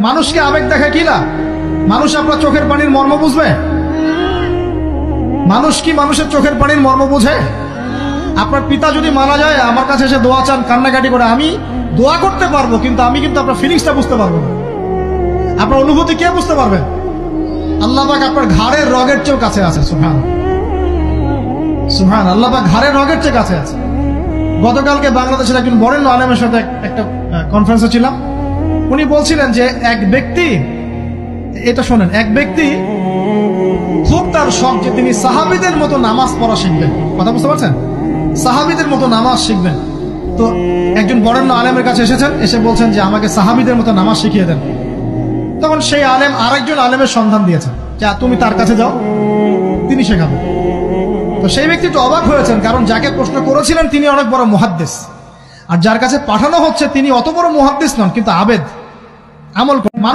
মানুষকে আবেগ দেখা কি না? মানুষ আপনার চোখের পানির মর্ম বুঝবে? মানুষ কি মানুষের চোখের পানির মর্ম বুঝে? আপনার পিতা যদি মারা যায়, আমার কাছে এসে দোয়া চান কান্নাকাটি করে, আমি দোয়া করতে পারবো, কিন্তু আমি কিন্তু আপনার ফিলিংসটা বুঝতে পারবো না। আপনার অনুভূতি কে বুঝতে পারবে? আল্লাহ পাক আপনার ঘাড়ের রগের চেয়েও কাছে আছে। সুবহান সুবহান, আল্লাহ পাক ঘাড়ের রগের চেয়ে কাছে আছে। গতকালকে বাংলাদেশের একজন বরেণ্য আলেমের সাথে একটা কনফারেন্সে ছিলাম। উনি বলছিলেন যে এক ব্যক্তি, এটা শোনেন, এক ব্যক্তি খুব তার শখ যে তিনি সাহাবীদের মতো নামাজ পড়া শিখবেন। কথা বুঝতে পারছেন? সাহাবীদের মতো নামাজ শিখবেন। তো একজন বরেণ্য আলেমের কাছে এসেছেন, এসে বলছেন যে আমাকে সাহাবীদের মতো নামাজ শিখিয়ে দেন। তখন সেই আলেম আরেকজন আলেমের সন্ধান দিয়েছেন, যা তুমি তার কাছে যাও, তিনি শেখাবেন। তো সেই ব্যক্তি একটু অবাক হয়েছেন, কারণ যাকে প্রশ্ন করেছিলেন তিনি অনেক বড় মুহাদ্দিস, আর যার কাছে পাঠানো হচ্ছে তিনি অত বড় মুহাদ্দিস নন, কিন্তু আবেদ, আমল মানুষ